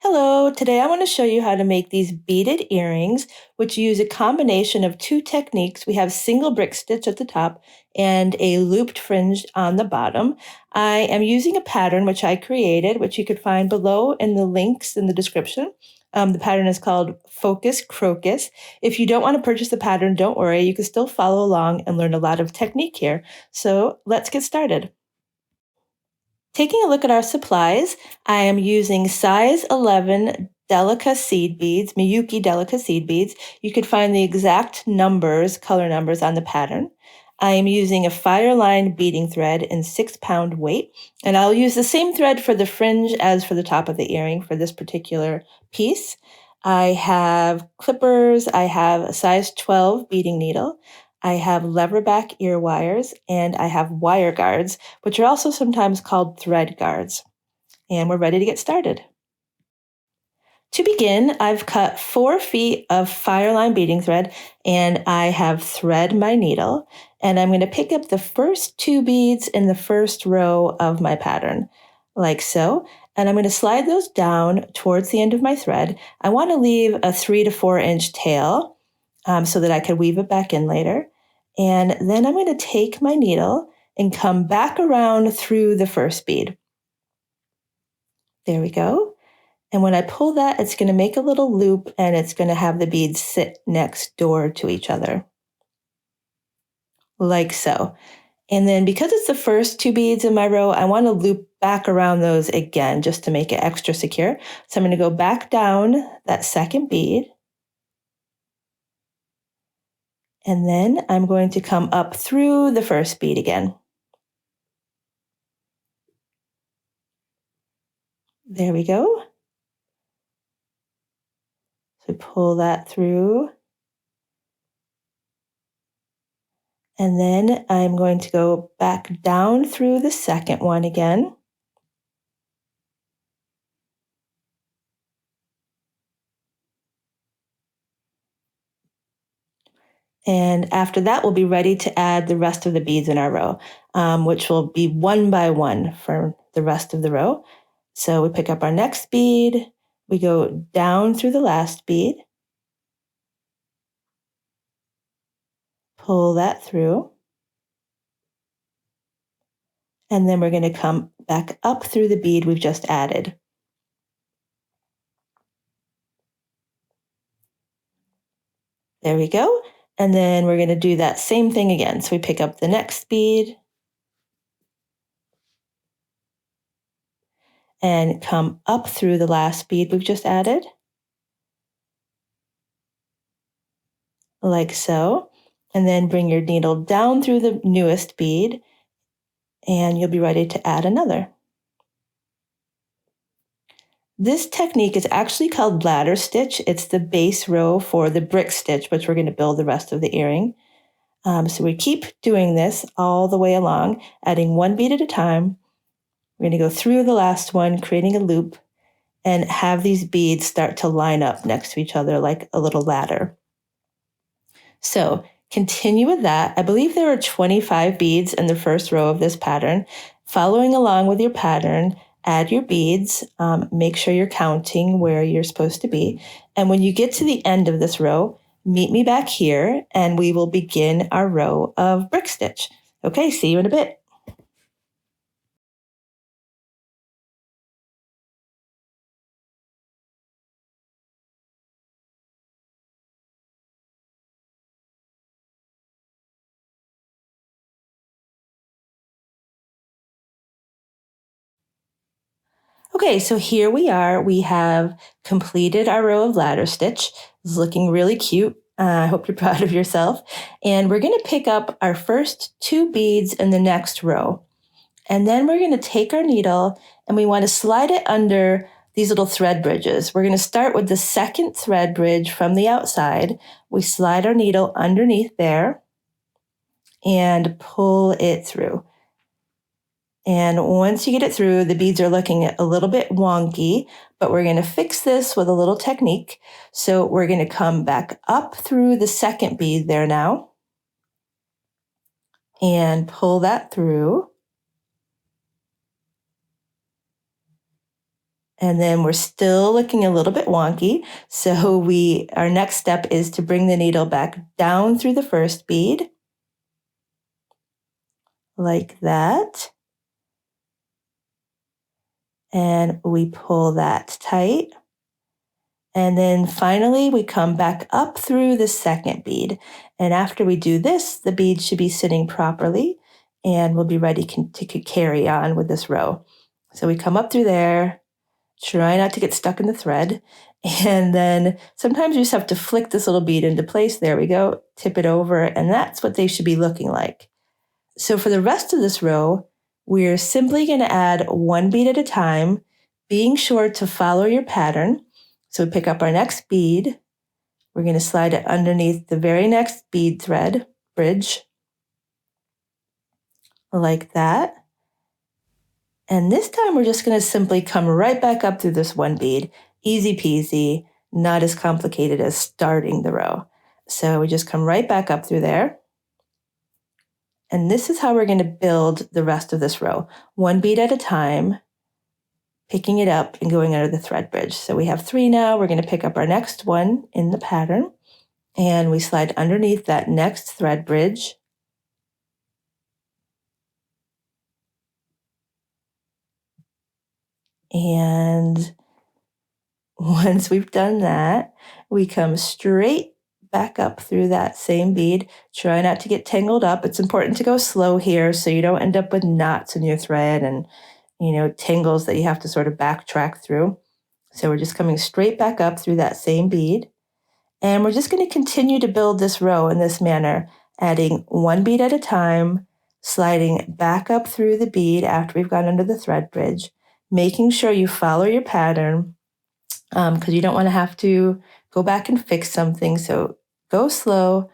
Hello, today I want to show you how to make these beaded earrings, which use a combination of two techniques. We have single brick stitch at the top and a looped fringe on the bottom. I am using a pattern which I created, which you could find below in the links in the description. The pattern is called Focus Crocus. If you don't want to purchase the pattern, don't worry. You can still follow along and learn a lot of technique here. So let's get started. Taking a look at our supplies, I am using size 11 Delica seed beads, Miyuki Delica seed beads. You could find the exact numbers, color numbers on the pattern. I am using a fireline beading thread in 6-pound weight, and I'll use the same thread for the fringe as for the top of the earring for this particular piece. I have clippers, I have a size 12 beading needle, I have leverback ear wires, and I have wire guards, which are also sometimes called thread guards. And we're ready to get started. To begin, I've cut 4 feet of fireline beading thread, and I have thread my needle, and I'm going to pick up the first 2 beads in the first row of my pattern, like so, and I'm going to slide those down towards the end of my thread. I want to leave a 3 to 4 inch tail so that I could weave it back in later. And then I'm going to take my needle and come back around through the first bead. There we go. And when I pull that, it's going to make a little loop and it's going to have the beads sit next door to each other, like so. And then because it's the first 2 beads in my row, I want to loop back around those again just to make it extra secure. So I'm going to go back down that second bead. And then I'm going to come up through the first bead again. There we go. So pull that through. And then I'm going to go back down through the second one again. And after that, we'll be ready to add the rest of the beads in our row, which will be one by one for the rest of the row. So we pick up our next bead, we go down through the last bead, pull that through, and then we're going to come back up through the bead we've just added. There we go. And then we're going to do that same thing again. So we pick up the next bead and come up through the last bead we've just added, like so. And then bring your needle down through the newest bead and you'll be ready to add another. This technique is actually called ladder stitch. It's the base row for the brick stitch, which we're going to build the rest of the earring. So we keep doing this all the way along, adding 1 bead at a time. We're going to go through the last one, creating a loop, and have these beads start to line up next to each other like a little ladder. So continue with that. I believe there are 25 beads in the first row of this pattern. Following along with your pattern, add your beads, make sure you're counting where you're supposed to be. And when you get to the end of this row, meet me back here and we will begin our row of brick stitch. Okay, see you in a bit. Okay, so here we are. We have completed our row of ladder stitch. It's looking really cute. I hope you're proud of yourself. And we're going to pick up our first 2 beads in the next row. And then we're going to take our needle and we want to slide it under these little thread bridges. We're going to start with the second thread bridge from the outside. We slide our needle underneath there and pull it through. And once you get it through, the beads are looking a little bit wonky, but we're going to fix this with a little technique. So we're going to come back up through the second bead there now and pull that through. And then we're still looking a little bit wonky. So our next step is to bring the needle back down through the first bead, like that. And we pull that tight. And then finally, we come back up through the second bead. And after we do this, the bead should be sitting properly and we'll be ready to carry on with this row. So we come up through there, try not to get stuck in the thread. And then sometimes you just have to flick this little bead into place. There we go, tip it over, and that's what they should be looking like. So for the rest of this row, we're simply going to add one bead at a time, being sure to follow your pattern. So we pick up our next bead. We're going to slide it underneath the very next bead thread, bridge, like that. And this time we're just going to simply come right back up through this one bead. Easy peasy, not as complicated as starting the row. So we just come right back up through there. And this is how we're going to build the rest of this row. One bead at a time, picking it up and going under the thread bridge. So we have 3 now. We're going to pick up our next one in the pattern. And we slide underneath that next thread bridge. And once we've done that, we come straight back up through that same bead. Try not to get tangled up. It's important to go slow here so you don't end up with knots in your thread and, tangles that you have to sort of backtrack through. So we're just coming straight back up through that same bead. And we're just going to continue to build this row in this manner, adding one bead at a time, sliding back up through the bead after we've gone under the thread bridge, making sure you follow your pattern because you don't want to have to go back and fix something. So go slow,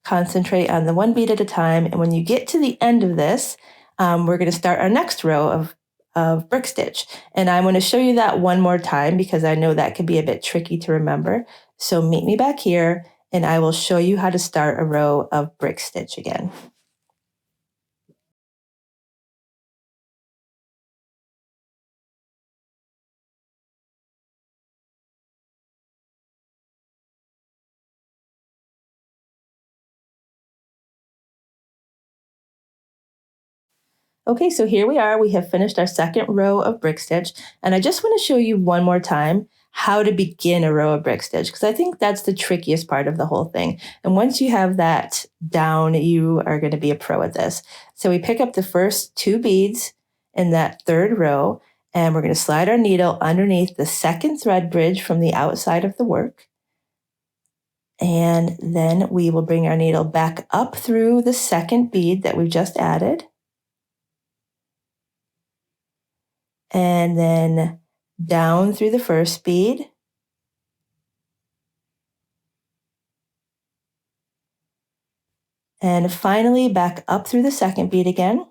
concentrate on the one bead at a time. And when you get to the end of this, we're going to start our next row of brick stitch. And I'm going to show you that one more time because I know that can be a bit tricky to remember. So meet me back here and I will show you how to start a row of brick stitch again. Okay, so here we are. We have finished our second row of brick stitch. And I just want to show you one more time how to begin a row of brick stitch, because I think that's the trickiest part of the whole thing. And once you have that down, you are going to be a pro at this. So we pick up the first 2 beads in that third row, and we're going to slide our needle underneath the second thread bridge from the outside of the work. And then we will bring our needle back up through the second bead that we've just added. And then down through the first bead. And finally back up through the second bead again.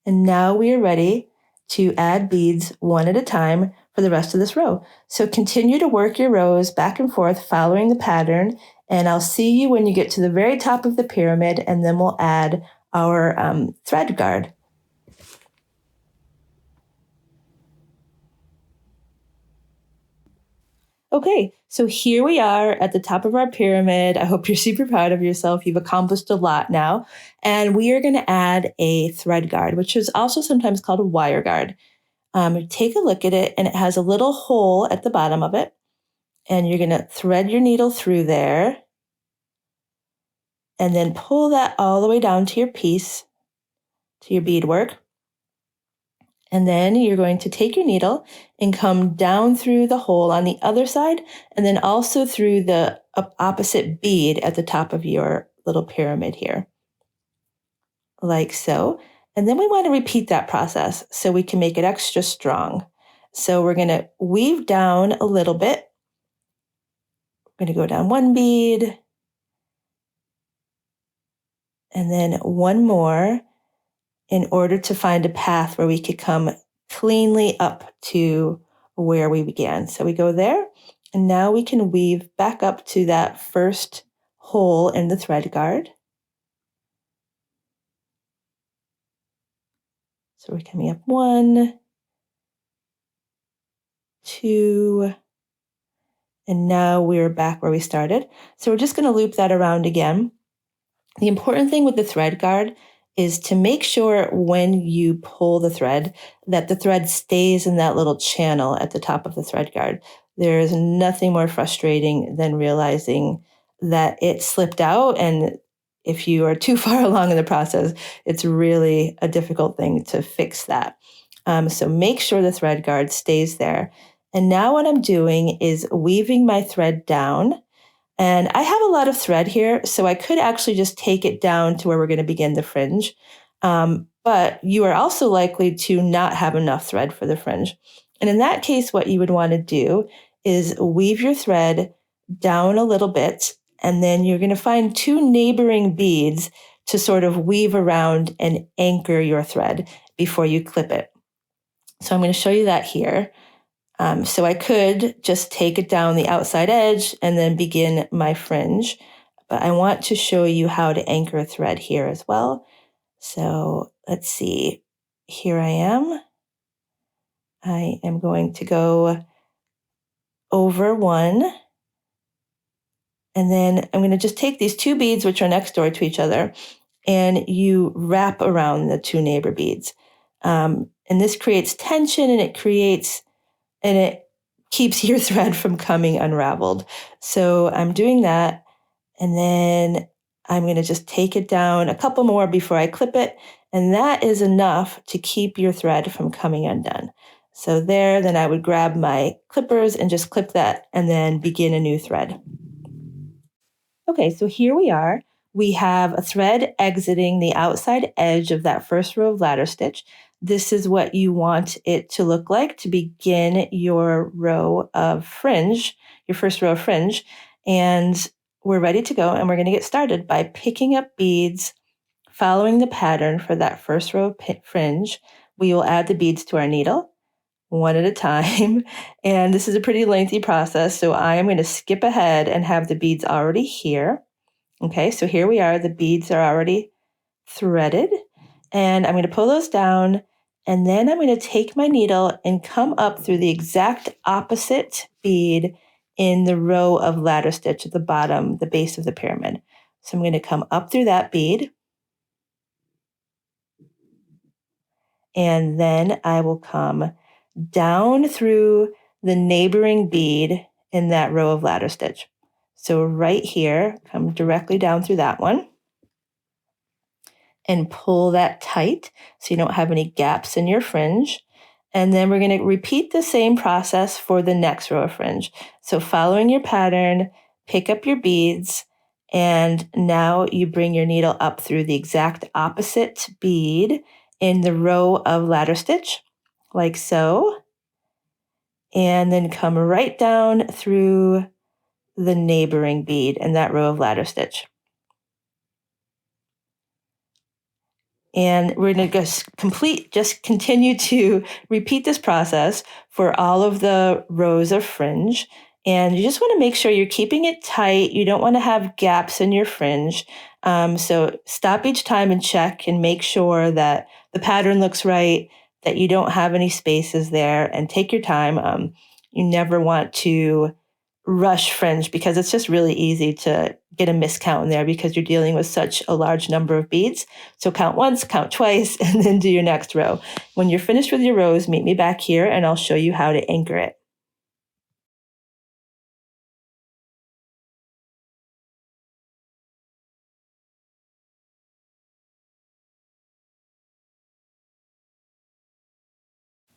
And now we are ready to add beads one at a time for the rest of this row. So continue to work your rows back and forth following the pattern, and I'll see you when you get to the very top of the pyramid, and then we'll add our thread guard. Okay, so here we are at the top of our pyramid. I hope you're super proud of yourself. You've accomplished a lot now. And we are going to add a thread guard, which is also sometimes called a wire guard. Take a look at it, and it has a little hole at the bottom of it. And you're going to thread your needle through there and then pull that all the way down to your piece, to your beadwork. And then you're going to take your needle and come down through the hole on the other side, and then also through the opposite bead at the top of your little pyramid here, like so. And then we want to repeat that process so we can make it extra strong. So we're going to weave down a little bit. We're going to go down one bead, and then one more, in order to find a path where we could come cleanly up to where we began. So we go there, and now we can weave back up to that first hole in the thread guard. So we're coming up 1, 2, and now we're back where we started. So we're just going to loop that around again. The important thing with the thread guard is to make sure when you pull the thread that the thread stays in that little channel at the top of the thread guard. There is nothing more frustrating than realizing that it slipped out, and if you are too far along in the process, it's really a difficult thing to fix that. So make sure the thread guard stays there. And now what I'm doing is weaving my thread down. And I have a lot of thread here, so I could actually just take it down to where we're going to begin the fringe. But you are also likely to not have enough thread for the fringe. And in that case, what you would want to do is weave your thread down a little bit, and then you're going to find 2 neighboring beads to sort of weave around and anchor your thread before you clip it. So I'm going to show you that here. So I could just take it down the outside edge and then begin my fringe, but I want to show you how to anchor a thread here as well. So let's see, here I am. I am going to go over 1, and then I'm going to just take these 2 beads, which are next door to each other, and you wrap around the 2 neighbor beads. And this creates tension, and it keeps your thread from coming unraveled. So I'm doing that, and then I'm going to just take it down a couple more before I clip it, and that is enough to keep your thread from coming undone. So then I would grab my clippers and just clip that and then begin a new thread. Okay, so here we are. We have a thread exiting the outside edge of that first row of ladder stitch. This is what you want it to look like to begin your row of fringe, your first row of fringe. And we're ready to go, and we're going to get started by picking up beads, following the pattern for that first row of fringe. We will add the beads to our needle one at a time. And this is a pretty lengthy process, so I am going to skip ahead and have the beads already here. Okay, so here we are. The beads are already threaded, and I'm going to pull those down, and then I'm going to take my needle and come up through the exact opposite bead in the row of ladder stitch at the bottom, the base of the pyramid. So I'm going to come up through that bead, and then I will come down through the neighboring bead in that row of ladder stitch. So right here, come directly down through that one and pull that tight so you don't have any gaps in your fringe. And then we're going to repeat the same process for the next row of fringe. So following your pattern, pick up your beads, and now you bring your needle up through the exact opposite bead in the row of ladder stitch, like so. And then come right down through the neighboring bead in that row of ladder stitch. And we're going to just continue to repeat this process for all of the rows of fringe. And you just want to make sure you're keeping it tight. You don't want to have gaps in your fringe. So stop each time and check and make sure that the pattern looks right, that you don't have any spaces there, and take your time. You never want to rush fringe because it's just really easy to get a miscount in there because you're dealing with such a large number of beads. So count once, count twice, and then do your next row. When you're finished with your rows, meet me back here and I'll show you how to anchor it.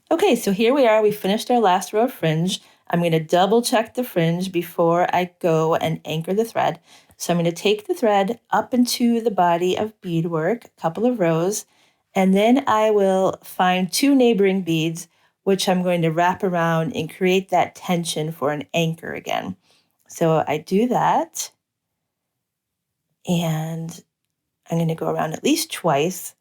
Okay, so here we are. We finished our last row of fringe. I'm going to double check the fringe before I go and anchor the thread. So I'm going to take the thread up into the body of beadwork, a couple of rows, and then I will find 2 neighboring beads, which I'm going to wrap around and create that tension for an anchor again. So I do that, and I'm going to go around at least twice.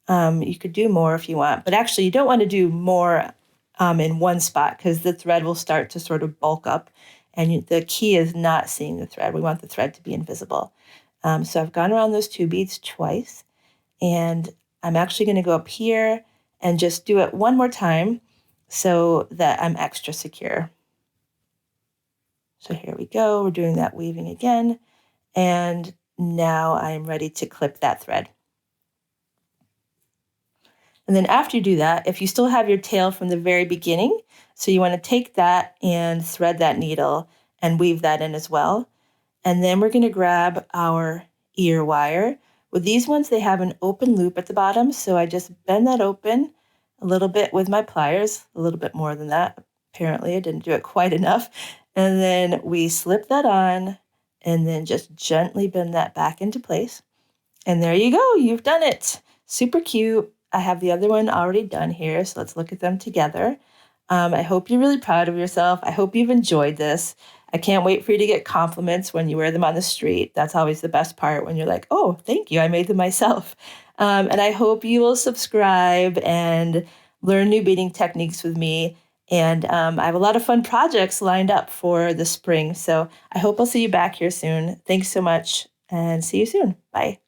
You could do more if you want, but actually you don't want to do more in one spot because the thread will start to sort of bulk up, and the key is not seeing the thread. We want the thread to be invisible. So I've gone around those 2 beads twice, and I'm actually going to go up here and just do it one more time so that I'm extra secure. So here we go. We're doing that weaving again. And now I'm ready to clip that thread. And then after you do that, if you still have your tail from the very beginning, so you want to take that and thread that needle and weave that in as well. And then we're going to grab our ear wire. With these ones, they have an open loop at the bottom. So I just bend that open a little bit with my pliers, a little bit more than that. Apparently, I didn't do it quite enough. And then we slip that on and then just gently bend that back into place. And there you go. You've done it. Super cute. I have the other one already done here. So let's look at them together. I hope you're really proud of yourself. I hope you've enjoyed this. I can't wait for you to get compliments when you wear them on the street. That's always the best part, when you're like, oh, thank you, I made them myself. And I hope you will subscribe and learn new beading techniques with me. And I have a lot of fun projects lined up for the spring. So I hope I'll see you back here soon. Thanks so much, and see you soon. Bye.